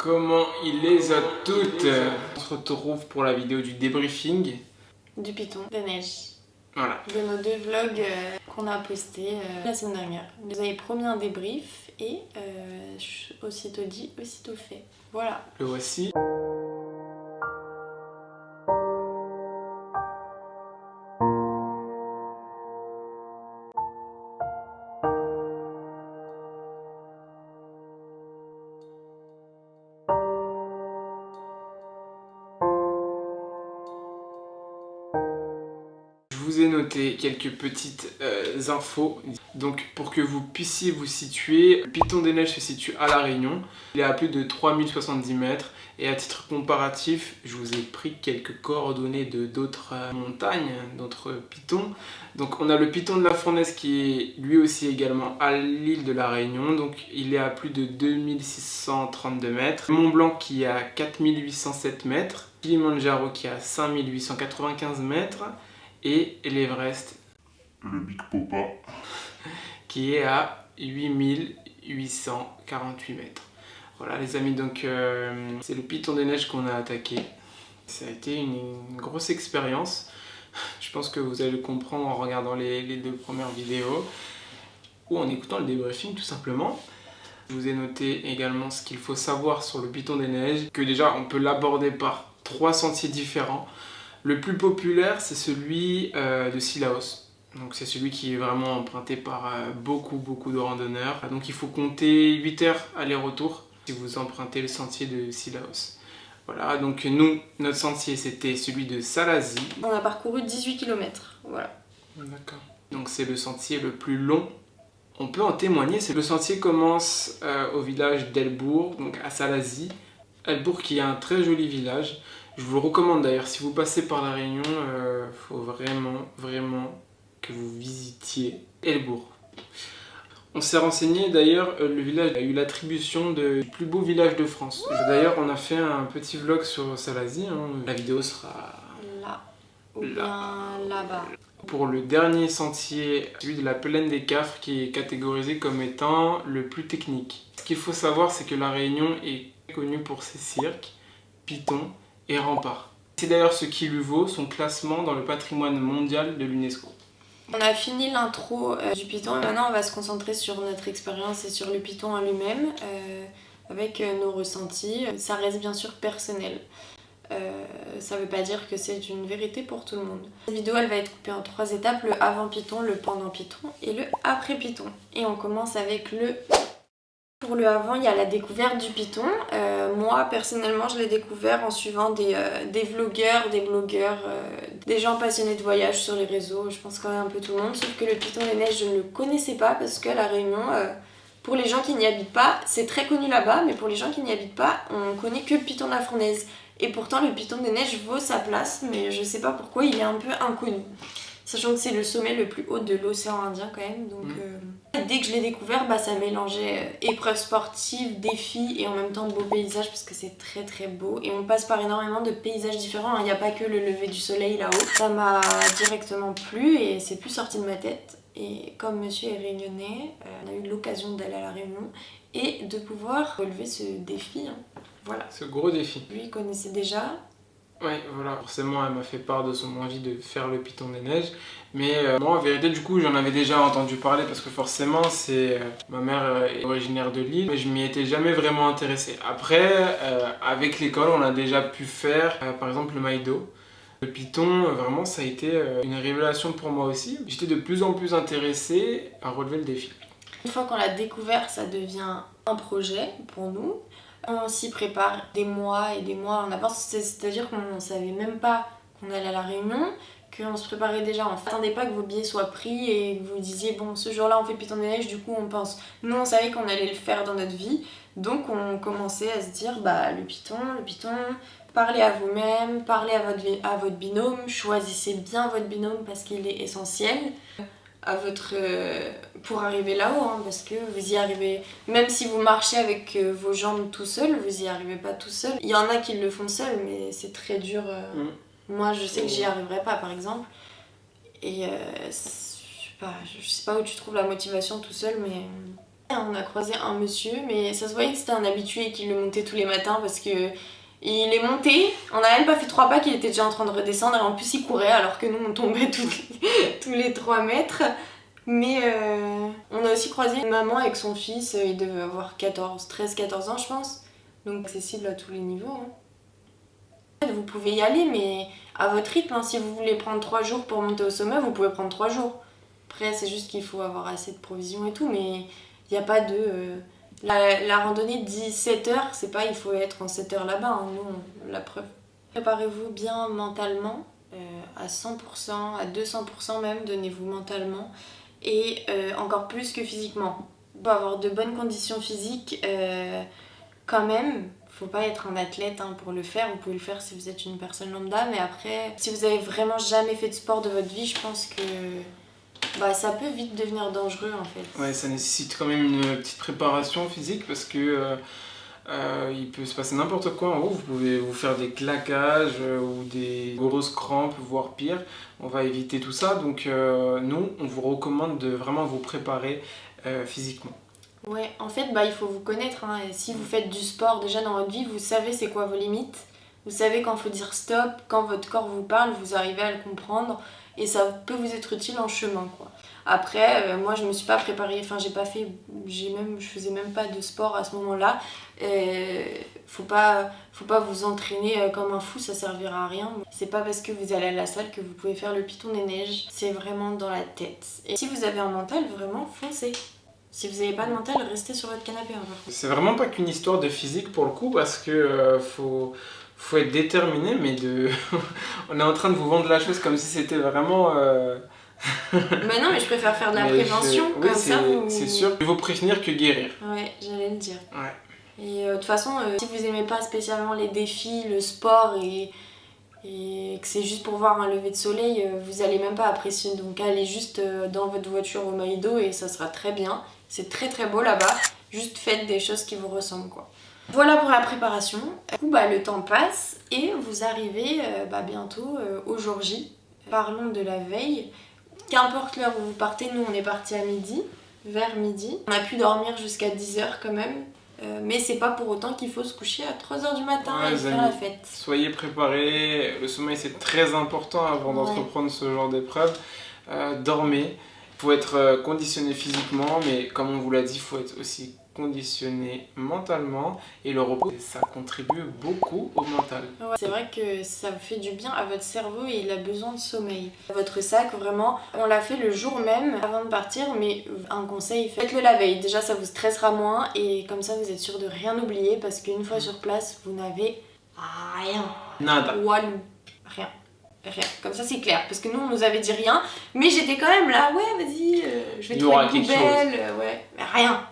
Comment il les a toutes. On se retrouve pour la vidéo du débriefing. Du Piton de neige. Voilà. De nos deux vlogs qu'on a postés la semaine dernière. Vous avez promis un débrief et aussitôt dit, aussitôt fait. Voilà. Le voici. Je vous ai noté quelques petites infos. Donc pour que vous puissiez vous situer, le Piton des Neiges se situe à La Réunion. Il est à plus de 3070 mètres. Et à titre comparatif, je vous ai pris quelques coordonnées de d'autres montagnes, d'autres pitons. Donc on a le Piton de la Fournaise qui est lui aussi également à l'île de La Réunion. Donc il est à plus de 2632 mètres. Mont Blanc qui est à 4807 mètres. Kilimanjaro qui est à 5895 mètres. Et l'Everest, le Big Popa, qui est à 8848 mètres. Voilà les amis, donc c'est le Piton des Neiges qu'on a attaqué. Ça a été une grosse expérience. Je pense que vous allez le comprendre en regardant les deux premières vidéos ou en écoutant le débriefing tout simplement. Je vous ai noté également ce qu'il faut savoir sur le Piton des Neiges, que déjà on peut l'aborder par 3 sentiers différents. Le plus populaire, c'est celui de Cilaos. Donc c'est celui qui est vraiment emprunté par beaucoup de randonneurs. Donc il faut compter 8 heures aller-retour si vous empruntez le sentier de Cilaos. Voilà, donc nous, notre sentier, c'était celui de Salazie. On a parcouru 18 km, voilà. D'accord. Donc c'est le sentier le plus long. On peut en témoigner, le sentier commence au village d'Elbourg, donc à Salazie. Elbourg qui est un très joli village. Je vous le recommande d'ailleurs, si vous passez par La Réunion, faut vraiment que vous visitiez Elbourg. On s'est renseigné d'ailleurs, le village a eu l'attribution du plus beau village de France. D'ailleurs, on a fait un petit vlog sur Salazie, hein. La vidéo sera là, ou bien là-bas. Pour le dernier sentier, celui de la Plaine des Cafres, qui est catégorisé comme étant le plus technique. Ce qu'il faut savoir, c'est que La Réunion est connue pour ses cirques, pitons et remparts. C'est d'ailleurs ce qui lui vaut son classement dans le patrimoine mondial de l'UNESCO. On a fini l'intro du Piton et maintenant on va se concentrer sur notre expérience et sur le Piton en lui-même avec nos ressentis. Ça reste bien sûr personnel. Ça veut pas dire que c'est une vérité pour tout le monde. Cette vidéo elle va être coupée en 3 étapes, le avant Piton, le pendant Piton et le après Piton. Et on commence avec le... Pour le avant, il y a la découverte du Piton. Moi, personnellement, je l'ai découvert en suivant des vlogueurs, des blogueurs, des gens passionnés de voyage sur les réseaux. Je pense quand même un peu tout le monde. Sauf que le Piton des Neiges, je ne le connaissais pas parce que La Réunion, pour les gens qui n'y habitent pas, c'est très connu là-bas. Mais pour les gens qui n'y habitent pas, on connaît que le Piton de la Fournaise. Et pourtant, le Piton des Neiges vaut sa place, mais je sais pas pourquoi il est un peu inconnu. Sachant que c'est le sommet le plus haut de l'océan Indien quand même, donc dès que je l'ai découvert, ça mélangeait épreuves sportives, défis et en même temps beaux paysages parce que c'est très beau et on passe par énormément de paysages différents, il n'y a pas que le lever du soleil là-haut. Ça m'a directement plu et c'est plus sorti de ma tête et comme monsieur est réunionnais, on a eu l'occasion d'aller à La Réunion et de pouvoir relever ce défi, hein. Voilà. Ce gros défi. Lui il connaissait déjà. Ouais, voilà, forcément elle m'a fait part de son envie de faire le Piton des Neiges. Mais moi en vérité du coup j'en avais déjà entendu parler parce que forcément c'est ma mère est originaire de Lille mais je m'y étais jamais vraiment intéressé. Après avec l'école on a déjà pu faire par exemple le Maïdo. Le Piton vraiment ça a été une révélation pour moi aussi. J'étais de plus en plus intéressé à relever le défi. Une fois qu'on l'a découvert ça devient un projet pour nous. On s'y prépare des mois et des mois en avance, c'est-à-dire qu'on ne savait même pas qu'on allait à La Réunion, qu'on se préparait déjà, on n'attendait pas que vos billets soient pris et que vous disiez bon ce jour-là on fait le Piton des Neiges, du coup on pense. Nous on savait qu'on allait le faire dans notre vie, donc on commençait à se dire le Piton, parlez à vous-même, parlez à votre binôme, choisissez bien votre binôme parce qu'il est essentiel. Pour arriver là-haut, hein, parce que vous y arrivez, même si vous marchez avec vos jambes tout seul, vous y arrivez pas tout seul. Il y en a qui le font seul, mais c'est très dur. Moi, je sais que j'y arriverai pas, par exemple. Et je sais pas où tu trouves la motivation tout seul, mais On a croisé un monsieur, mais ça se voyait que c'était un habitué qui le montait tous les matins parce que il est monté, on n'a même pas fait 3 pas qu'il était déjà en train de redescendre et en plus il courait alors que nous on tombait tous les 3 mètres. Mais on a aussi croisé une maman avec son fils, il devait avoir 13-14 ans je pense, donc accessible à tous les niveaux. Vous pouvez y aller mais à votre rythme, si vous voulez prendre 3 jours pour monter au sommet, vous pouvez prendre 3 jours. Après c'est juste qu'il faut avoir assez de provisions et tout, mais il n'y a pas de... La randonnée dit 7 heures, c'est pas il faut être en 7 heures là-bas, hein. Nous, la preuve. Préparez-vous bien mentalement, à 100%, à 200% même, donnez-vous mentalement, et encore plus que physiquement. Pour avoir de bonnes conditions physiques, quand même, faut pas être un athlète pour le faire, vous pouvez le faire si vous êtes une personne lambda, mais après, si vous avez vraiment jamais fait de sport de votre vie, je pense que ça peut vite devenir dangereux en fait. Ouais, ça nécessite quand même une petite préparation physique parce que il peut se passer n'importe quoi en haut. Vous pouvez vous faire des claquages ou des grosses crampes, voire pire. On va éviter tout ça. Donc nous, on vous recommande de vraiment vous préparer physiquement. Ouais, en fait, il faut vous connaître. Et si vous faites du sport déjà dans votre vie, vous savez c'est quoi vos limites. Vous savez quand il faut dire stop, quand votre corps vous parle, vous arrivez à le comprendre. Et ça peut vous être utile en chemin, quoi. Après, moi je me suis pas préparée, je faisais même pas de sport à ce moment-là. Faut pas vous entraîner comme un fou, ça servira à rien. C'est pas parce que vous allez à la salle que vous pouvez faire le Piton des Neiges, c'est vraiment dans la tête. Et si vous avez un mental, vraiment foncez. Si vous n'avez pas de mental, restez sur votre canapé. C'est vraiment pas qu'une histoire de physique pour le coup, parce que faut être déterminé, mais on est en train de vous vendre la chose comme si c'était vraiment... non, mais je préfère faire de la prévention, comme ça vous... C'est sûr, il vaut prévenir que guérir. Ouais, j'allais le dire. Ouais. Et de toute façon, si vous aimez pas spécialement les défis, le sport et que c'est juste pour voir un lever de soleil, vous allez même pas apprécier. Donc allez juste dans votre voiture au Maïdo et ça sera très bien. C'est très très beau là-bas. Juste faites des choses qui vous ressemblent, quoi. Voilà pour la préparation. Du coup, le temps passe et vous arrivez bientôt au jour J. Parlons de la veille. Qu'importe l'heure où vous partez, nous on est parti à midi, vers midi. On a pu dormir jusqu'à 10h quand même. Mais c'est pas pour autant qu'il faut se coucher à 3h du matin et faire la fête. Soyez préparés, le sommeil c'est très important avant d'entreprendre ce genre d'épreuve. Dormez, il faut être conditionné physiquement, mais comme on vous l'a dit, il faut être aussi conditionné mentalement, et le repos ça contribue beaucoup au mental. Ouais, c'est vrai que ça fait du bien à votre cerveau et il a besoin de sommeil. Votre sac, vraiment, on l'a fait le jour même avant de partir, mais un conseil, faites-le la veille. Déjà ça vous stressera moins et comme ça vous êtes sûr de rien oublier parce qu'une fois sur place vous n'avez rien. Nada. Walou. Rien. Comme ça c'est clair, parce que nous on nous avait dit rien, mais j'étais quand même là, ouais vas-y, je vais trouver une poubelle, ouais, mais rien.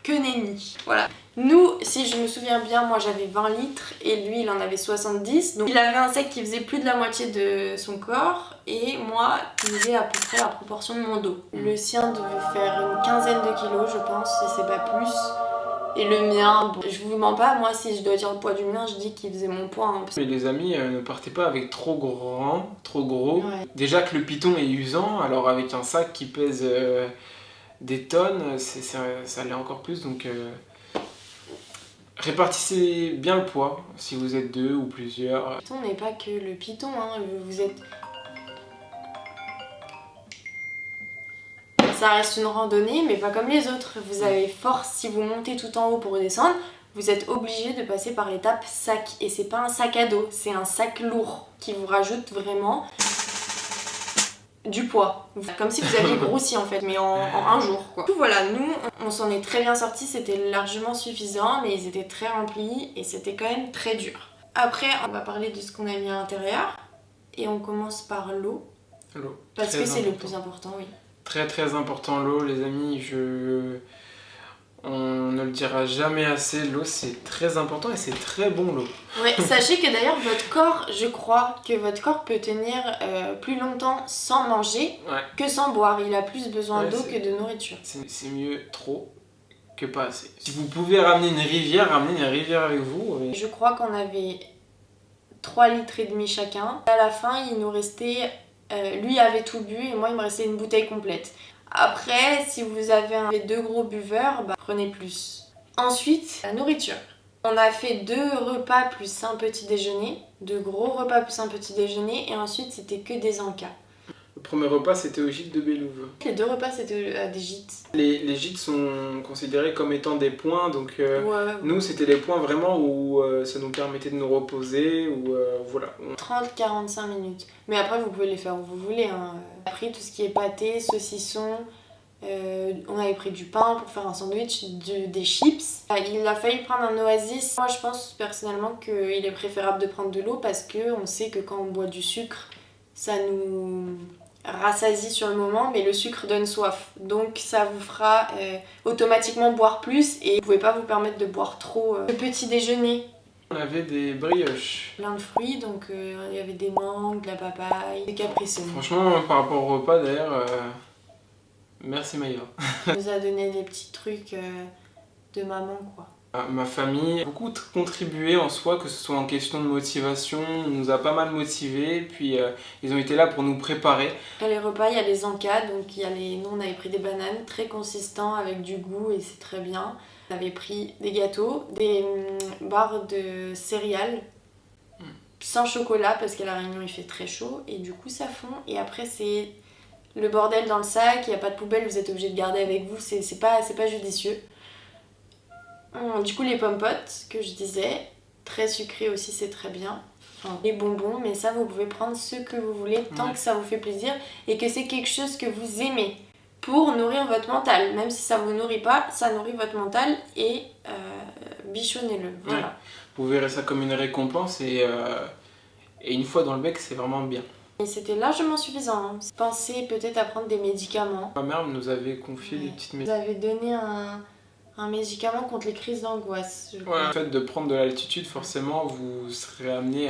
Que nenni. Voilà. Nous, si je me souviens bien, moi j'avais 20 litres et lui il en avait 70, donc il avait un sac qui faisait plus de la moitié de son corps et moi qui faisait à peu près la proportion de mon dos. Le sien devait faire une quinzaine de kilos je pense, si c'est pas plus. Et le mien, je vous mens pas, moi si je dois dire le poids du mien, je dis qu'il faisait mon poids. Mais les amis, ne partez pas avec trop gros. Ouais. Déjà que le Piton est usant, alors avec un sac qui pèse des tonnes, ça l'est encore plus. Donc répartissez bien le poids si vous êtes 2 ou plusieurs. Le Piton n'est pas que le Piton, vous êtes... Ça reste une randonnée, mais pas comme les autres. Vous avez force, si vous montez tout en haut pour descendre, vous êtes obligé de passer par l'étape sac. Et c'est pas un sac à dos, c'est un sac lourd qui vous rajoute vraiment du poids. Comme si vous aviez grossi en fait, mais en un jour, quoi. Du coup, voilà, nous, on s'en est très bien sortis, c'était largement suffisant, mais ils étaient très remplis et c'était quand même très dur. Après, on va parler de ce qu'on a mis à l'intérieur et on commence par l'eau. L'eau. Parce que c'est le plus important, oui. Très très important l'eau, les amis, on ne le dira jamais assez, l'eau c'est très important et c'est très bon l'eau. Ouais, sachez que d'ailleurs votre corps, je crois que votre corps peut tenir plus longtemps sans manger que sans boire. Il a plus besoin d'eau que de nourriture. C'est mieux trop que pas assez. Si vous pouvez ramener une rivière, ramenez une rivière avec vous. Je crois qu'on avait 3,5 litres chacun. À la fin, il nous restait... lui avait tout bu et moi il me restait une bouteille complète. Après, si vous avez deux gros buveurs, bah, prenez plus. Ensuite, la nourriture. On a fait 2 repas plus un petit déjeuner, 2 gros repas plus un petit déjeuner, et ensuite c'était que des encas. Le premier repas, c'était au gîte de Bélouve. Les 2 repas c'était des gîtes. Les gîtes sont considérés comme étant des points, donc Ouais. nous, c'était des points vraiment où ça nous permettait de nous reposer, ou voilà. 30-45 minutes. Mais après, vous pouvez les faire où vous voulez. Hein. On a pris tout ce qui est pâté, saucisson. On avait pris du pain pour faire un sandwich, des chips. Il a failli prendre un Oasis. Moi, je pense personnellement qu'il est préférable de prendre de l'eau parce qu'on sait que quand on boit du sucre, ça nous rassasie sur le moment, mais le sucre donne soif. Donc ça vous fera automatiquement boire plus et vous pouvez pas vous permettre de boire trop. Le petit déjeuner. On avait des brioches. Plein de fruits, donc il y avait des mangues, de la papaye, des capricènes. Franchement, par rapport au repas, d'ailleurs, merci Maïva. On nous a donné des petits trucs de maman, quoi. Ma famille a beaucoup contribué en soi, que ce soit en question de motivation, on nous a pas mal motivés, puis ils ont été là pour nous préparer. Après les repas, il y a les encas, donc nous on avait pris des bananes très consistants avec du goût et c'est très bien. On avait pris des gâteaux, des barres de céréales sans chocolat parce qu'à La Réunion il fait très chaud et du coup ça fond. Et après c'est le bordel dans le sac, il n'y a pas de poubelle, vous êtes obligé de garder avec vous, c'est pas judicieux. Du coup les pommes-potes que je disais, très sucrés aussi, c'est très bien. Enfin, les bonbons, mais ça vous pouvez prendre ce que vous voulez tant que ça vous fait plaisir et que c'est quelque chose que vous aimez pour nourrir votre mental. Même si ça vous nourrit pas, ça nourrit votre mental et bichonnez-le. Voilà. Ouais. Vous verrez ça comme une récompense et une fois dans le bec, c'est vraiment bien. Et c'était largement suffisant. Hein. Pensez peut-être à prendre des médicaments. Ma mère nous avait confié des petites Vous avez donné un médicament contre les crises d'angoisse. Le fait de prendre de l'altitude, forcément, vous serez amené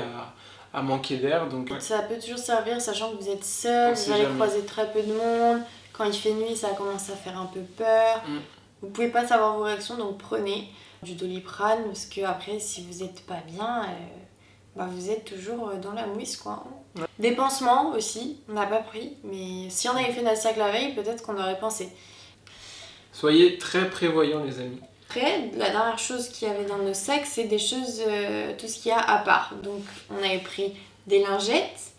à manquer d'air. Donc ça peut toujours servir, sachant que vous êtes seul, vous allez croiser très peu de monde. Quand il fait nuit, ça commence à faire un peu peur. Vous pouvez pas savoir vos réactions, donc prenez du Doliprane, parce que après, si vous êtes pas bien, vous êtes toujours dans la mouise, quoi. Ouais. Des pansements aussi, on n'a pas pris, mais si on avait fait notre sac la veille, peut-être qu'on aurait pensé. Soyez très prévoyants, les amis. Après, la dernière chose qu'il y avait dans nos sacs, c'est des choses, tout ce qu'il y a à part. Donc, on avait pris des lingettes.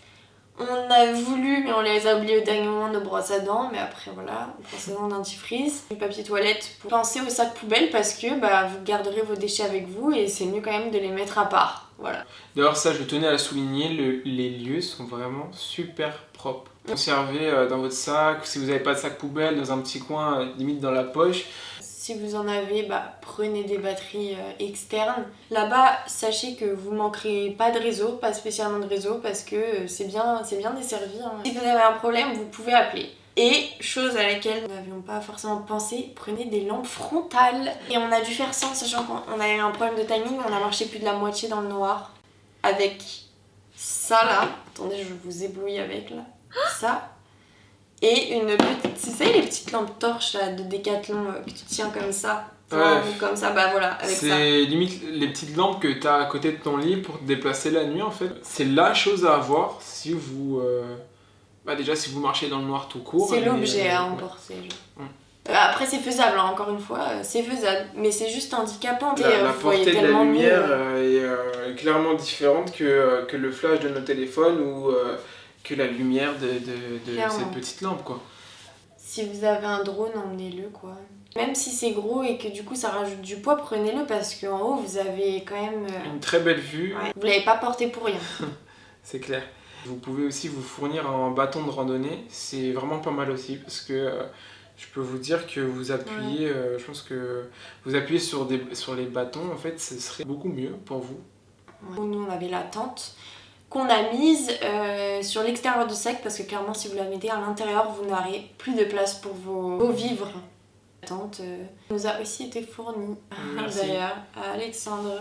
On a voulu, mais on les a oubliés au dernier moment, nos brosses à dents. Mais après, voilà, brosses à dents, dentifrice, du papier toilette. Pour penser au sac poubelle parce que vous garderez vos déchets avec vous et c'est mieux quand même de les mettre à part. Voilà. D'ailleurs, ça, je tenais à le souligner, les lieux sont vraiment super propres. Conservez dans votre sac, si vous n'avez pas de sac poubelle, dans un petit coin, limite dans la poche. Si vous en avez, prenez des batteries externes. Là-bas, sachez que vous manquerez pas de réseau, pas spécialement de réseau, parce que c'est bien desservi. Hein. Si vous avez un problème, vous pouvez appeler. Et, chose à laquelle nous n'avions pas forcément pensé, prenez des lampes frontales. Et on a dû faire sans, sachant qu'on a eu un problème de timing, on a marché plus de la moitié dans le noir. Avec ça là, attendez, je vous éblouis avec là, ça. Et une petite, c'est ça les petites lampes torches là de Décathlon que tu tiens comme ça. Comme ça, voilà, avec ça. C'est limite les petites lampes que tu as à côté de ton lit pour te déplacer la nuit en fait. C'est la chose à avoir si vous... déjà si vous marchez dans le noir tout court. C'est l'objet à emporter. Après c'est faisable, hein, encore une fois, c'est faisable. Mais c'est juste handicapant. La portée de la lumière est clairement différente que le flash de nos téléphones ou que la lumière de cette petite lampe quoi. Si vous avez un drone, emmenez-le quoi. Même si c'est gros et que du coup ça rajoute du poids, prenez-le parce qu'en haut vous avez quand même... une très belle vue. Ouais, vous l'avez pas porté pour rien. C'est clair. Vous pouvez aussi vous fournir un bâton de randonnée, c'est vraiment pas mal aussi parce que je peux vous dire que vous appuyez, je pense que vous appuyez sur les bâtons en fait, ce serait beaucoup mieux pour vous. Ouais. Nous on avait la tente qu'on a mise sur l'extérieur du sac parce que clairement si vous la mettez à l'intérieur vous n'aurez plus de place pour vos vivres. La tente nous a aussi été fournie d'ailleurs à Alexandre.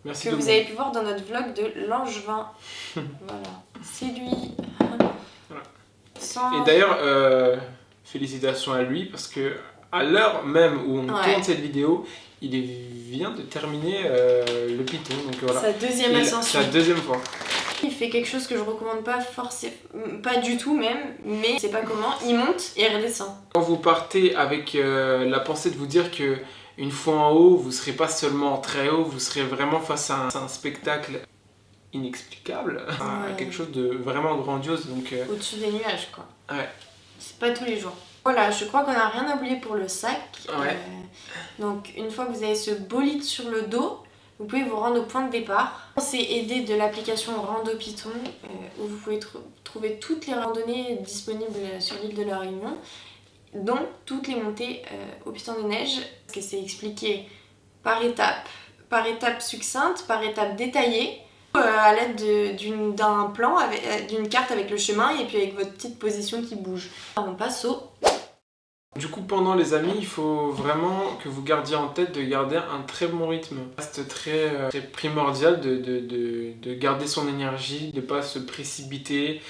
Merci que vous avez pu voir dans notre vlog de Langevin. Voilà, c'est lui. Voilà. Et d'ailleurs, félicitations à lui parce que à l'heure même où on tourne cette vidéo, il vient de terminer le Python. Donc voilà. Sa deuxième ascension. Sa deuxième fois. Il fait quelque chose que je recommande pas forcément, pas du tout même, mais je sais pas comment, il monte et il redescend. Quand vous partez avec la pensée de vous dire que une fois en haut, vous serez pas seulement très haut, vous serez vraiment face à un spectacle inexplicable, à quelque chose de vraiment grandiose. Donc, au-dessus des nuages, quoi. Ouais. C'est pas tous les jours. Voilà, je crois qu'on n'a rien oublié pour le sac. Ouais. Donc une fois que vous avez ce bolide sur le dos, vous pouvez vous rendre au point de départ. C'est aidé de l'application Rando Python, où vous pouvez trouver toutes les randonnées disponibles sur l'île de la Réunion, dont toutes les montées au Piton des Neiges, parce que c'est expliqué par étape succincte, par étape détaillée, à l'aide d'un plan, d'une carte avec le chemin et puis avec votre petite position qui bouge. On passe au... Du coup, pendant les amis, il faut vraiment que vous gardiez en tête de garder un très bon rythme. C'est très primordial de garder son énergie, de ne pas se précipiter.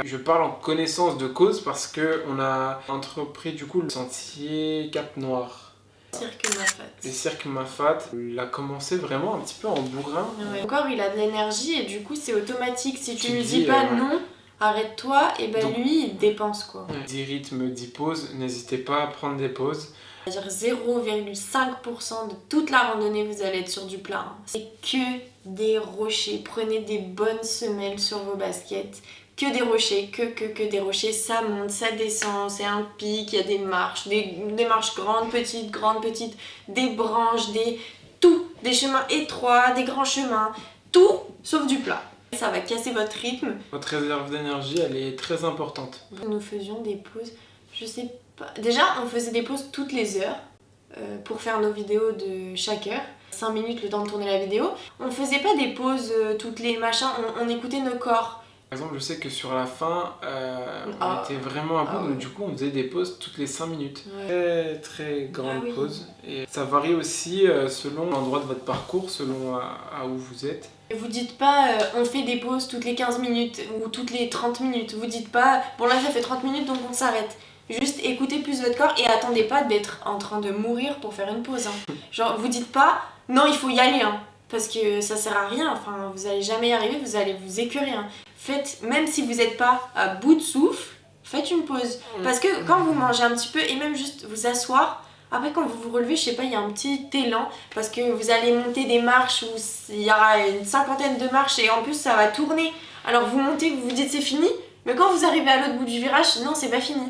Je parle en connaissance de cause parce qu'on a entrepris du coup le sentier Cap Noir. Cirque Mafat. Le cirque Mafat, il a commencé vraiment un petit peu en bourrin. Ouais. Encore, il a de l'énergie et du coup, c'est automatique. Si tu Tu lui dis, dis pas ouais. non, arrête-toi, et ben Donc- lui, il dépense quoi. 10 rythmes, 10 pauses, n'hésitez pas à prendre des pauses. C'est-à-dire 0,5% de toute la randonnée, vous allez être sur du plat. Hein. C'est que des rochers. Prenez des bonnes semelles sur vos baskets. Que des rochers, que des rochers. Ça monte, ça descend, c'est un pic, il y a des marches, des marches grandes, petites, des branches, tout. Des chemins étroits, des grands chemins. Tout sauf du plat. Ça va casser votre rythme. Votre réserve d'énergie, elle est très importante. Nous faisions des pauses, je sais pas. Déjà, on faisait des pauses toutes les heures pour faire nos vidéos de chaque heure. 5 minutes le temps de tourner la vidéo. On faisait pas des pauses toutes les machins, on écoutait nos corps. Par exemple, je sais que sur la fin, on Ah. était vraiment à bout, Ah ouais. donc du coup, on faisait des pauses toutes les 5 minutes. Ouais. Très grande Ah oui. pause. Et ça varie aussi selon l'endroit de votre parcours, selon à où vous êtes. Et vous dites pas on fait des pauses toutes les 15 minutes ou toutes les 30 minutes. Vous dites pas bon là ça fait 30 minutes donc on s'arrête. Juste écoutez plus votre corps et attendez pas d'être en train de mourir pour faire une pause. Hein. Genre vous dites pas non il faut y aller hein, parce que ça sert à rien. Enfin vous allez jamais y arriver, vous allez vous écœurer. Hein. Faites, même si vous n'êtes pas à bout de souffle, faites une pause. Parce que quand vous mangez un petit peu et même juste vous asseoir, après quand vous vous relevez, je sais pas, il y a un petit élan parce que vous allez monter des marches où il y aura une 50aine de marches et en plus ça va tourner. Alors vous montez, vous vous dites c'est fini, mais quand vous arrivez à l'autre bout du virage, non c'est pas fini.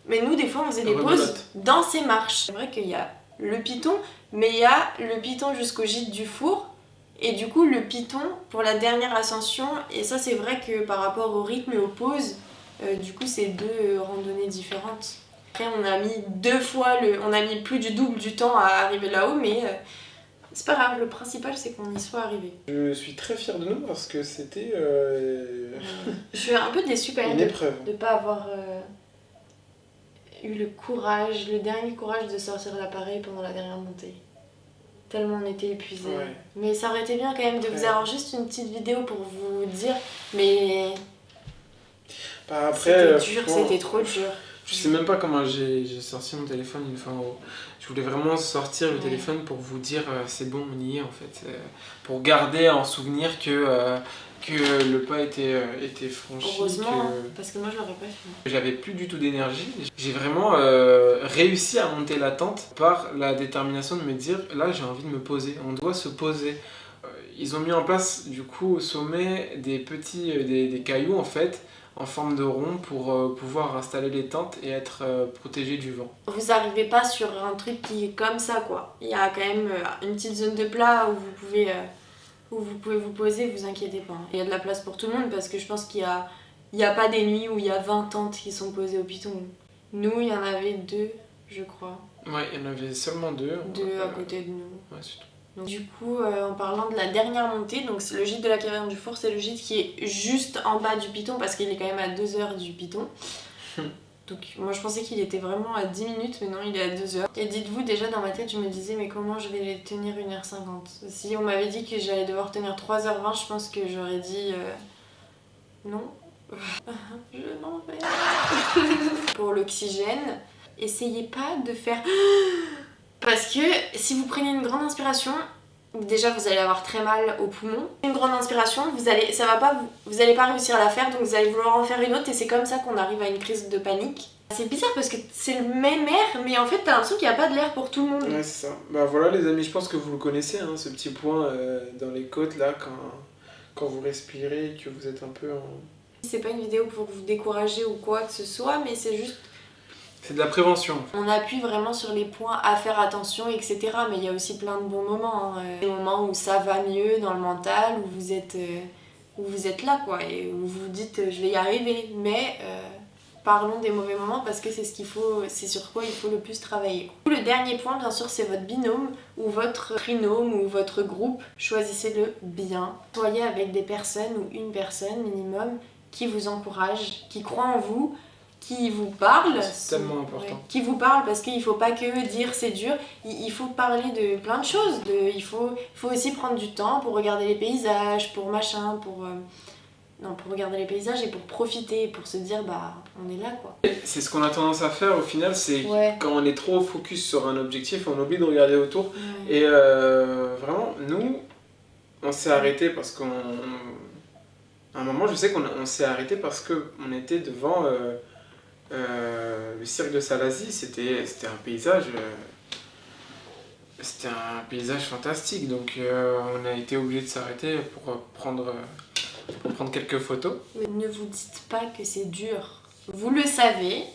Mais nous des fois on faisait des pauses dans ces marches. C'est vrai qu'il y a le Piton, mais il y a le Piton jusqu'au gîte du Four. Et du coup, le Piton pour la dernière ascension, et ça c'est vrai que par rapport au rythme et aux pauses, du coup c'est deux randonnées différentes. Après on a mis on a mis plus du double du temps à arriver là-haut, mais c'est pas grave, le principal c'est qu'on y soit arrivé. Je suis très fier de nous parce que c'était Je suis un peu déçue quand même une épreuve. de pas avoir eu le dernier courage de sortir l'appareil pendant la dernière montée. Tellement on était épuisés. Ouais. Mais ça aurait été bien quand même de vous Ouais. avoir juste une petite vidéo pour vous dire, mais Bah, après, c'était dur, franchement, c'était trop dur. je sais même pas comment j'ai sorti mon téléphone une fois en haut. Je voulais vraiment sortir le Ouais. téléphone pour vous dire c'est bon, on y est en fait. Pour garder en souvenir que le pas était franchi. Heureusement, parce que moi je l'aurais pas fait. J'avais plus du tout d'énergie. J'ai vraiment réussi à monter la tente par la détermination de me dire là j'ai envie de me poser, on doit se poser. Ils ont mis en place du coup au sommet des petits des cailloux en fait en forme de rond pour pouvoir installer les tentes et être protégé du vent. Vous arrivez pas sur un truc qui est comme ça quoi. Il y a quand même une petite zone de plat où vous pouvez vous poser, vous inquiétez pas. Il y a de la place pour tout le monde parce que je pense qu'il y a pas des nuits où il y a 20 tentes qui sont posées au Piton. Nous, il y en avait 2, je crois. Ouais, il y en avait seulement 2. 2 à côté de nous. Ouais, c'est tout. Donc, du coup, en parlant de la dernière montée, donc c'est le gîte de la caverne du Four, c'est le gîte qui est juste en bas du Piton parce qu'il est quand même à 2 heures du Piton. Donc moi je pensais qu'il était vraiment à 10 minutes, mais non, il est à 2 heures. Et dites-vous, déjà dans ma tête, je me disais, mais comment je vais les tenir 1h50 ? Si on m'avait dit que j'allais devoir tenir 3h20, je pense que j'aurais dit non. Je n'en vais. Pour l'oxygène, essayez pas de faire... Parce que si vous prenez une grande inspiration, Déjà vous allez avoir très mal au poumon. Une grande inspiration, vous allez pas réussir à la faire, donc vous allez vouloir en faire une autre et c'est comme ça qu'on arrive à une crise de panique. C'est bizarre parce que c'est le même air, mais en fait t'as l'impression qu'il n'y a pas de l'air pour tout le monde. Ouais, c'est ça. Bah voilà les amis, je pense que vous le connaissez, hein, ce petit point dans les côtes là, quand vous respirez, que vous êtes un peu en... C'est pas une vidéo pour vous décourager ou quoi que ce soit, mais c'est juste... C'est de la prévention. On appuie vraiment sur les points à faire attention, etc. Mais il y a aussi plein de bons moments. Hein. Des moments où ça va mieux dans le mental, où vous êtes là, quoi, et où vous vous dites je vais y arriver. Mais parlons des mauvais moments parce que c'est sur quoi il faut le plus travailler. Le dernier point, bien sûr, c'est votre binôme ou votre trinôme ou votre groupe. Choisissez-le bien. Soyez avec des personnes ou une personne minimum qui vous encourage, qui croit en vous, qui vous parle, c'est tellement important. Ouais, qui vous parle parce qu'il faut pas que dire c'est dur, il faut parler de plein de choses, il faut aussi prendre du temps pour regarder les paysages, pour machin, pour regarder les paysages et pour profiter, pour se dire bah on est là quoi. C'est ce qu'on a tendance à faire au final, c'est quand on est trop focus sur un objectif, on oublie de regarder autour. Ouais. Et vraiment, nous, on s'est arrêté parce qu'à un moment, je sais qu'on s'est arrêté parce qu'on était devant le cirque de Salazie. C'était un paysage... C'était un paysage fantastique, donc on a été obligé de s'arrêter pour prendre quelques photos. Mais ne vous dites pas que c'est dur. Vous le savez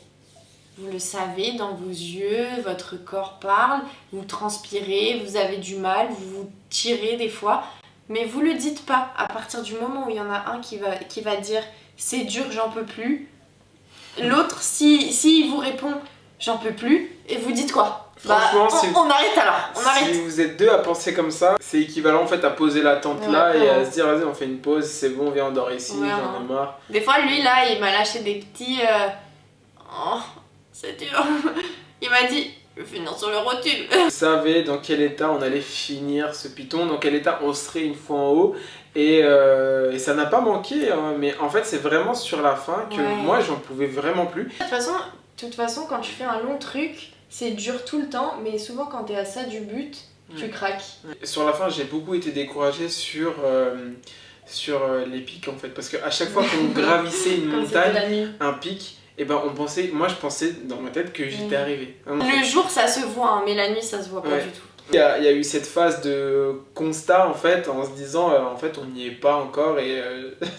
dans vos yeux, votre corps parle, vous transpirez, vous avez du mal, vous vous tirez des fois, mais vous le dites pas. À partir du moment où il y en a un qui va dire c'est dur, j'en peux plus, l'autre, si vous répond j'en peux plus, et vous dites quoi? Franchement, on arrête alors, on arrête. Si vous êtes deux à penser comme ça, c'est équivalent en fait à poser la tente là et à se dire vas-y on fait une pause, c'est bon, viens on dort ici, j'en ai marre. Des fois lui là il m'a lâché des petits oh c'est dur. Il m'a dit je vais finir sur le rotule. Vous savez dans quel état on allait finir ce python, dans quel état on serait une fois en haut et ça n'a pas manqué hein, mais en fait c'est vraiment sur la fin que moi j'en pouvais vraiment plus. De toute façon quand tu fais un long truc c'est dur tout le temps, mais souvent quand t'es à ça du but, tu craques. Sur la fin, j'ai beaucoup été découragé sur les pics en fait, parce qu'à chaque fois qu'on gravissait une montagne, un pic, et ben moi je pensais dans ma tête que j'étais arrivé. Le jour ça se voit, hein, mais la nuit ça se voit pas du tout. Il y a eu cette phase de constat en fait, en se disant en fait on n'y est pas encore et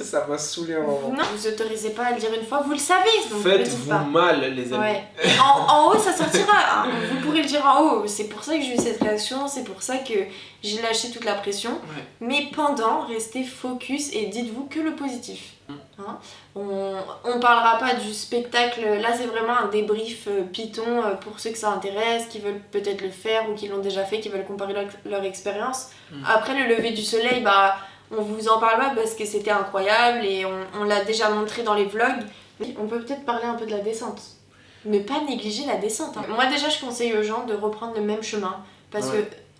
ça m'a saoulé un moment. Non, vous autorisez pas à le dire une fois, vous le savez. Faites-vous mal les amis. Ouais. En haut ça sortira, hein. Vous pourrez le dire en haut, c'est pour ça que j'ai eu cette réaction, c'est pour ça que j'ai lâché toute la pression. Mais pendant, restez focus et dites-vous que le positif. Hein, on parlera pas du spectacle, là c'est vraiment un débrief Python pour ceux que ça intéresse, qui veulent peut-être le faire ou qui l'ont déjà fait, qui veulent comparer leur expérience. Après le lever du soleil, bah on vous en parle pas parce que c'était incroyable et on l'a déjà montré dans les vlogs. On peut peut-être parler un peu de la descente. Ne pas négliger la descente. Hein. Moi déjà je conseille aux gens de reprendre le même chemin parce que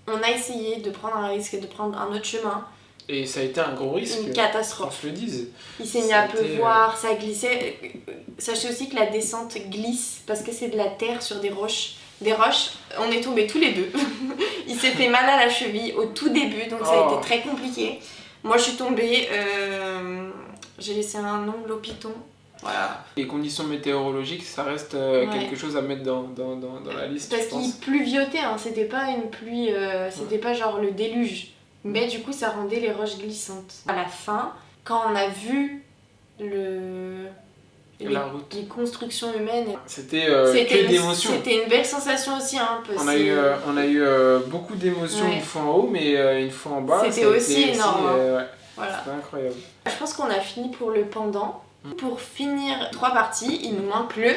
on a essayé de prendre un risque et de prendre un autre chemin. Et ça a été un gros risque. Une catastrophe. Je le dise. Il s'est mis à pleuvoir, ça glissait. Sachez aussi que la descente glisse parce que c'est de la terre sur des roches. On est tombés tous les deux. Il s'est fait mal à la cheville au tout début, donc ça a été très compliqué. Moi je suis tombée, j'ai laissé un ongle au python. Voilà. Les conditions météorologiques, ça reste quelque chose à mettre dans la liste. Parce qu'il pluviotait, hein, c'était pas une pluie, c'était pas genre le déluge. Mais du coup, ça rendait les roches glissantes. À la fin, quand on a vu les constructions humaines, c'était que d'émotions. C'était une belle sensation aussi. Hein, on a eu beaucoup d'émotions une fois en haut, mais une fois en bas, c'était aussi énorme. Voilà. C'était incroyable. Je pense qu'on a fini pour le pendant. Pour finir 3 parties, il nous manque le...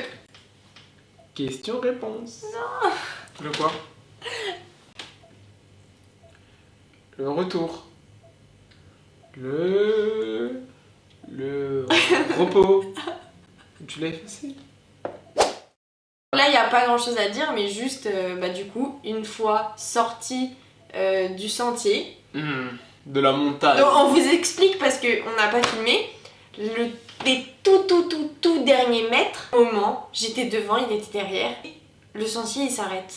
Question-réponse. Non. Le quoi? Le retour. Le repos. Tu l'as effacé. Là, il n'y a pas grand chose à dire, mais juste, du coup, une fois sorti du sentier... de la montagne. Donc, on vous explique parce qu'on n'a pas filmé. Les tout derniers mètres, au moment, j'étais devant, il était derrière. Le sentier, il s'arrête.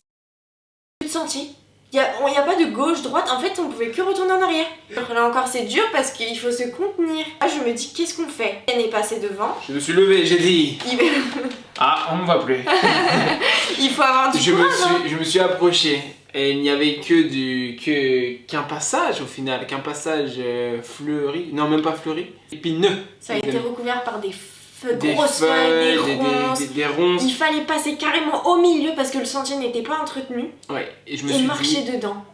Plus de sentier. Il n'y a pas de gauche-droite, en fait on pouvait que retourner en arrière. Là encore c'est dur parce qu'il faut se contenir. Là je me dis qu'est-ce qu'on fait? Elle est passée devant. Je me suis levé, j'ai dit. Ah, on me voit plus. Il faut avoir du courage. Je me suis approché et il n'y avait qu'un passage au final, qu'un passage fleuri, non même pas fleuri, épineux. Ça a été recouvert par des Des grosses feuilles, feuilles, des ronces. Il fallait passer carrément au milieu parce que le sentier n'était pas entretenu. Ouais, et marcher dedans.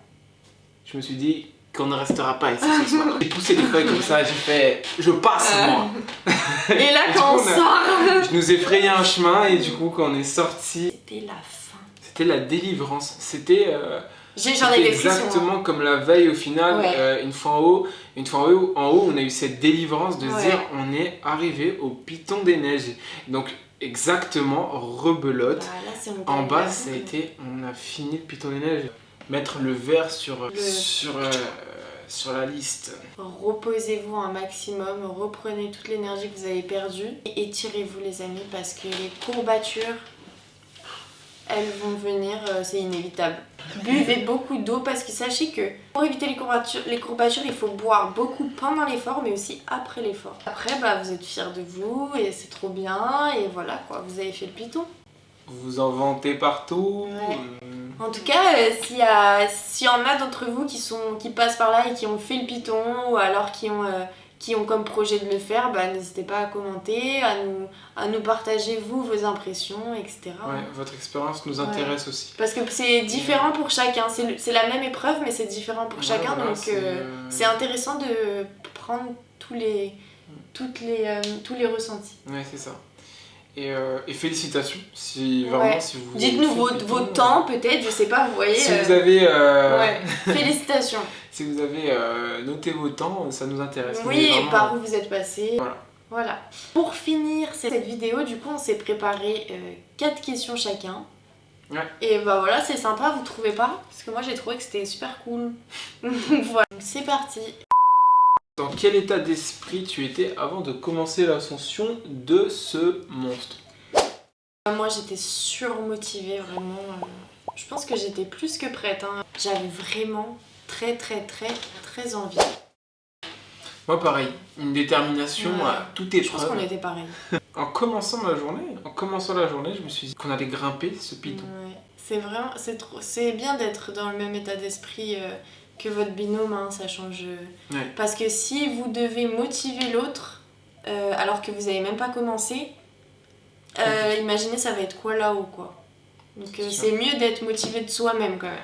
Je me suis dit qu'on ne restera pas ici ce soir. J'ai poussé les feuilles comme ça, j'ai fait je passe moi. Et là quand on sort, je nous ai frayé un chemin et du coup quand on est sorti, c'était la fin. C'était la délivrance. C'était j'en ai des frissons. Exactement comme la veille au final, ouais. Une fois en haut, on a eu cette délivrance de se dire on est arrivé au piton des neiges. Donc exactement rebelote. Bah, là, en bas ça a été, on a fini le piton des neiges. Mettre le verre sur la liste. Reposez-vous un maximum, reprenez toute l'énergie que vous avez perdue et étirez-vous les amis parce que les courbatures, elles vont venir, c'est inévitable. Buvez beaucoup d'eau parce que sachez que pour éviter les courbatures, il faut boire beaucoup pendant l'effort mais aussi après l'effort. Après, bah, vous êtes fiers de vous et c'est trop bien et voilà quoi, vous avez fait le piton. Vous en vantez partout. Ouais. En tout cas, s'il y en a d'entre vous qui passent par là et qui ont fait le piton ou alors qui ont comme projet de le faire, bah, n'hésitez pas à commenter, à nous partager vous, vos impressions, etc. Ouais, votre expérience nous intéresse aussi. Parce que c'est différent pour chacun, c'est la même épreuve mais c'est différent pour chacun, voilà, donc c'est intéressant de prendre tous les ressentis. Ouais, c'est ça. Et félicitations, si vraiment si vous... Dites-nous vos temps peut-être, je sais pas, vous voyez... Si vous avez... Félicitations. Si vous avez noté vos temps, ça nous intéresse. Oui, vraiment... et par où vous êtes passé. Voilà. Pour finir cette vidéo, du coup, on s'est préparé 4 questions chacun. Ouais. Et bah voilà, c'est sympa, vous trouvez pas? Parce que moi j'ai trouvé que c'était super cool. Voilà, c'est parti. Dans quel état d'esprit tu étais avant de commencer l'ascension de ce monstre? Moi j'étais surmotivée, vraiment. Je pense que j'étais plus que prête. Hein. J'avais vraiment très envie. Moi pareil, une détermination à toute épreuve. Je pense qu'on était pareil. En commençant la journée, je me suis dit qu'on allait grimper ce piton. Ouais. C'est vraiment, c'est bien d'être dans le même état d'esprit que votre binôme, hein, ça change. Ouais. Parce que si vous devez motiver l'autre alors que vous n'avez même pas commencé, imaginez ça va être quoi là-haut quoi. Donc c'est mieux d'être motivé de soi-même quand même.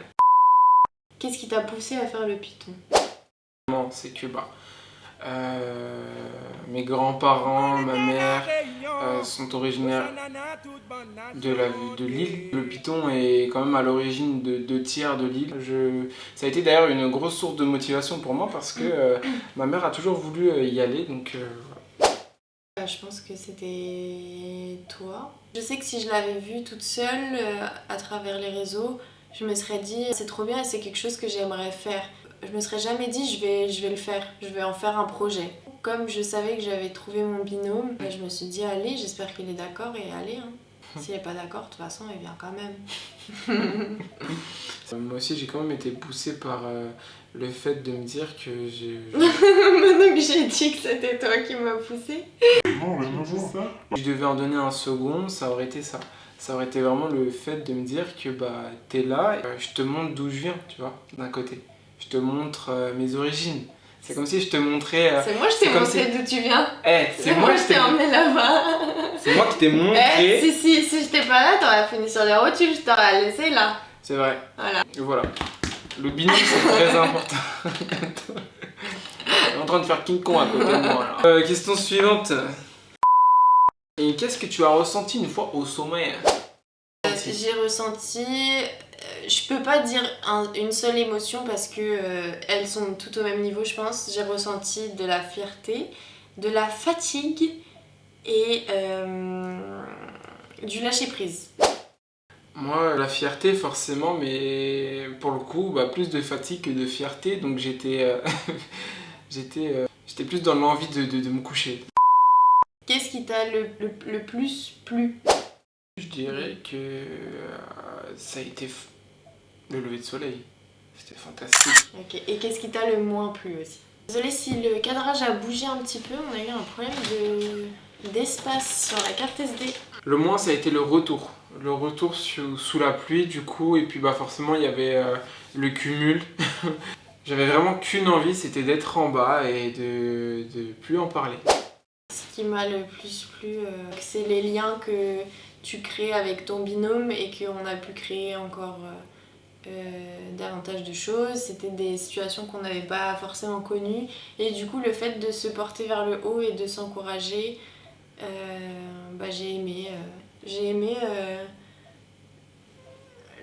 Qu'est-ce qui t'a poussé à faire le piton? C'est que mes grands-parents, ma mère sont originaires de l'île. Le piton est quand même à l'origine de 2 tiers de l'île. Ça a été d'ailleurs une grosse source de motivation pour moi parce que ma mère a toujours voulu y aller. Donc, je pense que c'était toi. Je sais que si je l'avais vue toute seule à travers les réseaux, je me serais dit c'est trop bien et c'est quelque chose que j'aimerais faire. Je me serais jamais dit je vais le faire, je vais en faire un projet. Comme je savais que j'avais trouvé mon binôme, je me suis dit allez, j'espère qu'il est d'accord et allez. Hein. S'il n'est pas d'accord, de toute façon, il vient quand même. Moi aussi, j'ai quand même été poussée par le fait de me dire que Donc j'ai dit que c'était toi qui m'as poussée. Non, mais non, ça. Je devais en donner un second, ça aurait été ça. Ça aurait été vraiment le fait de me dire que t'es là, je te montre d'où je viens, tu vois, d'un côté. Je te montre mes origines. C'est comme si je te montrais... c'est moi je t'ai montré d'où tu viens. C'est moi je t'ai emmené là-bas. C'est moi qui t'ai montré. Si j'étais pas là, t'aurais fini sur les rotules, je t'aurais laissé là. C'est vrai. Voilà. Et voilà. Le binôme c'est très important. On est en train de faire King Kong à côté de moi là. Question suivante. Et qu'est-ce que tu as ressenti une fois au sommet? J'ai ressenti... je peux pas dire une seule émotion parce que elles sont toutes au même niveau je pense. J'ai ressenti de la fierté, de la fatigue et du lâcher prise. Moi la fierté forcément mais pour le coup plus de fatigue que de fierté donc j'étais plus dans l'envie de me coucher. Qu'est-ce qui t'a le plus plu? Je dirais que ça a été le lever de soleil. C'était fantastique. Ok, et qu'est-ce qui t'a le moins plu aussi? Désolée si le cadrage a bougé un petit peu, on a eu un problème d'espace sur la carte SD. Le moins, ça a été le retour. Le retour sous la pluie, du coup, et puis bah forcément, il y avait le cumul. J'avais vraiment qu'une envie, c'était d'être en bas et de plus en parler. Ce qui m'a le plus plu, c'est les liens que tu crées avec ton binôme et qu'on a pu créer encore davantage de choses. C'était des situations qu'on n'avait pas forcément connues. Et du coup, le fait de se porter vers le haut et de s'encourager, j'ai aimé. J'ai aimé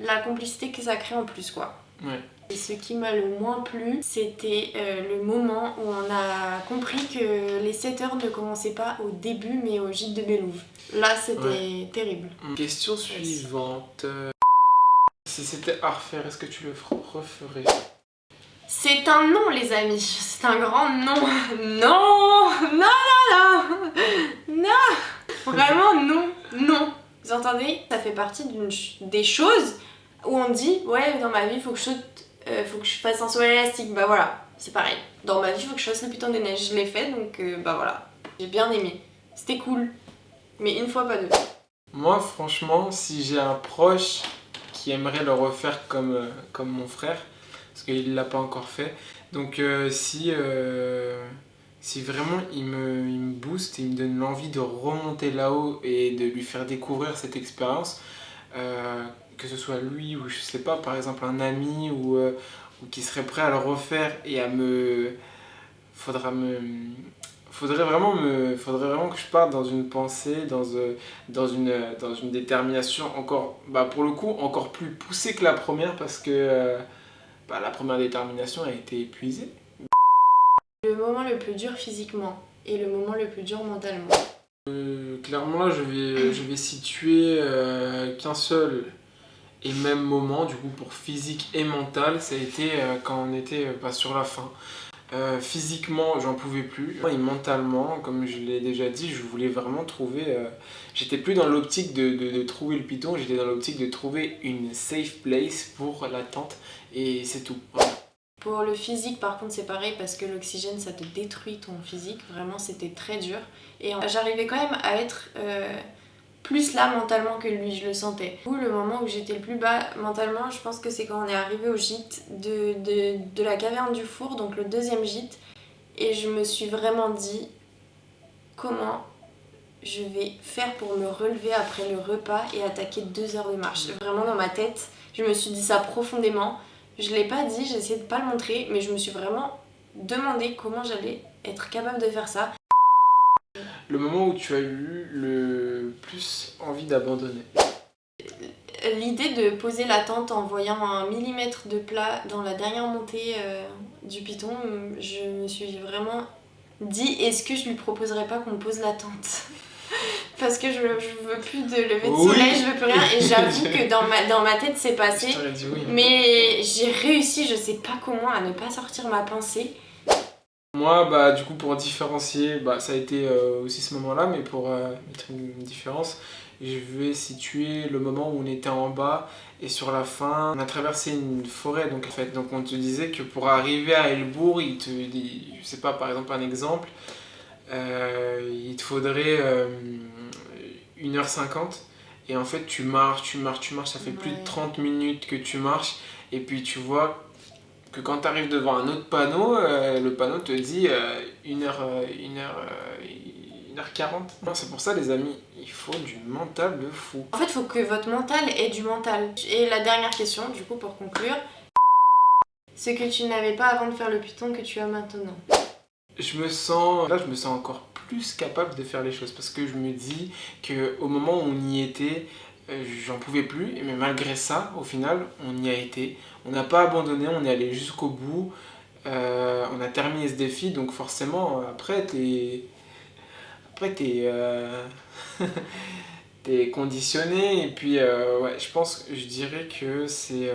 la complicité que ça crée en plus, quoi. Ouais. Et ce qui m'a le moins plu, c'était le moment où on a compris que les 7 heures ne commençaient pas au début mais au gîte de Bélouve. Là, c'était terrible. Question suivante. Si c'était à refaire, est-ce que tu le referais? C'est un non, les amis. C'est un grand non. Non. Non. Non. Vraiment non. Non. Vous entendez? Ça fait partie des choses où on dit ouais, dans ma vie, faut que je fasse un saut élastique. Bah voilà, c'est pareil. Dans ma vie, faut que je fasse le Python des neiges. Je l'ai fait, donc bah voilà. J'ai bien aimé. C'était cool. Mais une fois, pas deux. Moi, franchement, si j'ai un proche qui aimerait le refaire comme mon frère, parce qu'il ne l'a pas encore fait, donc si vraiment il me booste, il me donne l'envie de remonter là-haut et de lui faire découvrir cette expérience, que ce soit lui ou je sais pas, par exemple un ami ou qui serait prêt à le refaire et faudrait vraiment que je parte dans une pensée, dans une détermination encore, bah pour le coup, encore plus poussée que la première parce que la première détermination a été épuisée. Le moment le plus dur physiquement et le moment le plus dur mentalement. Clairement là, je vais situer qu'un seul et même moment, du coup pour physique et mental, ça a été quand on était sur la fin. Physiquement, j'en pouvais plus. Et mentalement, comme je l'ai déjà dit, je voulais vraiment trouver. J'étais plus dans l'optique de trouver le python, j'étais dans l'optique de trouver une safe place pour l'attente et c'est tout. Voilà. Pour le physique, par contre, c'est pareil parce que l'oxygène ça te détruit ton physique. Vraiment, c'était très dur. Et j'arrivais quand même à être plus là mentalement que lui, je le sentais. Le moment où j'étais le plus bas mentalement, je pense que c'est quand on est arrivé au gîte de la caverne du four, donc le deuxième gîte. Et je me suis vraiment dit comment je vais faire pour me relever après le repas et attaquer 2 heures de marche. Vraiment dans ma tête, je me suis dit ça profondément. Je l'ai pas dit, j'ai essayé de pas le montrer, mais je me suis vraiment demandé comment j'allais être capable de faire ça. Le moment où tu as eu le plus envie d'abandonner? L'idée de poser la tente en voyant 1 millimètre de plat dans la dernière montée du Python, je me suis vraiment dit est-ce que je lui proposerais pas qu'on pose la tente? Parce que je veux plus de lever de soleil, je veux plus rien. Et j'avoue que dans ma tête c'est passé. Je t'aurais dit oui. Mais j'ai réussi, je sais pas comment, à ne pas sortir ma pensée. Moi, du coup, pour différencier, ça a été aussi ce moment-là, mais pour mettre une différence, je vais situer le moment où on était en bas et sur la fin, on a traversé une forêt. Donc, en fait, donc on te disait que pour arriver à Elbourg, je sais pas, par exemple, un exemple, il te faudrait 1h50. Et en fait, tu marches, ça fait plus de 30 minutes que tu marches, et puis tu vois que quand tu arrives devant un autre panneau, le panneau te dit 1h40. Non, c'est pour ça, les amis, il faut du mental de fou. En fait, il faut que votre mental ait du mental. Et la dernière question, du coup, pour conclure, ce que tu n'avais pas avant de faire le Python que tu as maintenant. Je me sens encore plus capable de faire les choses parce que je me dis qu'au moment où on y était, j'en pouvais plus, mais malgré ça, au final, on y a été. On n'a pas abandonné, on est allé jusqu'au bout. On a terminé ce défi, donc forcément, après, t'es conditionné. Et puis, je dirais que c'est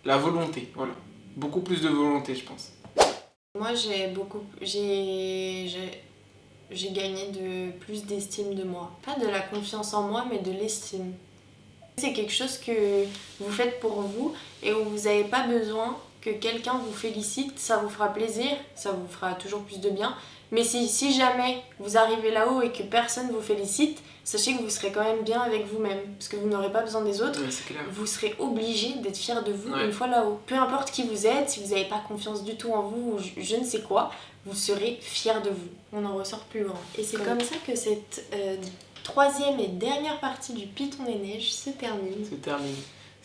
la volonté. Voilà. Beaucoup plus de volonté, je pense. Moi, j'ai gagné plus d'estime de moi. Pas de la confiance en moi, mais de l'estime. C'est quelque chose que vous faites pour vous et où vous n'avez pas besoin que quelqu'un vous félicite. Ça vous fera plaisir, ça vous fera toujours plus de bien. Mais si jamais vous arrivez là-haut et que personne vous félicite, sachez que vous serez quand même bien avec vous-même. Parce que vous n'aurez pas besoin des autres. Ouais, c'est clair. Vous serez obligé d'être fier de vous Ouais. une fois là-haut. Peu importe qui vous êtes, si vous n'avez pas confiance du tout en vous ou je ne sais quoi, vous serez fier de vous. On en ressort plus grand. Et c'est comme ça que cette troisième et dernière partie du Python des Neiges se termine. C'est terminé.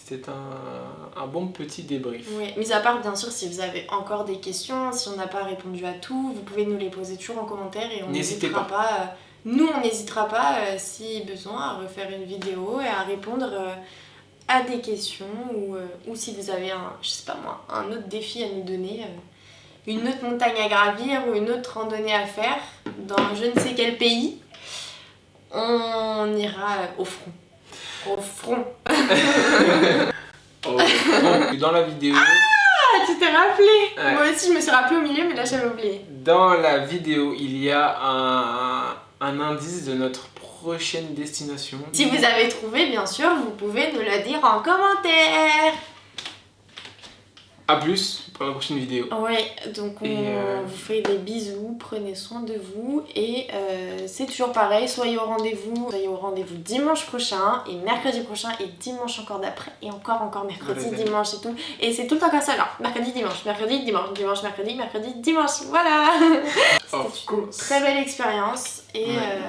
C'était un bon petit débrief. Oui, mis à part bien sûr si vous avez encore des questions, si on n'a pas répondu à tout, vous pouvez nous les poser toujours en commentaire et on N'hésitez n'hésitera pas. Nous on n'hésitera pas si besoin à refaire une vidéo et à répondre à des questions ou si vous avez je sais pas moi, un autre défi à nous donner, une autre montagne à gravir ou une autre randonnée à faire dans je ne sais quel pays, on ira au front. Au front. Oh, dans la vidéo, Ah, tu t'es rappelé. Ouais. Moi aussi je me suis rappelé au milieu mais là j'avais oublié. dans la vidéo, il y a un indice de notre prochaine destination. Si vous avez trouvé, bien sûr, vous pouvez nous le dire en commentaire. A plus pour la prochaine vidéo. Ouais, donc on Et vous fait des bisous, prenez soin de vous et c'est toujours pareil, soyez au rendez-vous dimanche prochain et mercredi prochain et dimanche encore d'après et encore mercredi, Voilà, dimanche et tout. Et c'est tout le temps comme ça là, mercredi, dimanche, mercredi, dimanche, voilà. Of C'était une course. très belle expérience et Ouais.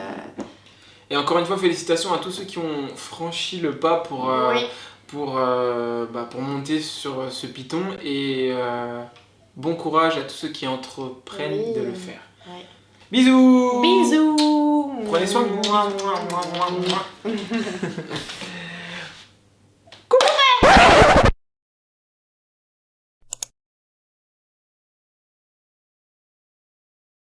Et encore une fois, félicitations à tous ceux qui ont franchi le pas pour monter sur ce Python et bon courage à tous ceux qui entreprennent Oui. de le faire. Ouais. Bisous. Bisous. Prenez soin de vous. Mouah, mouah, mouah, mouah, mouah.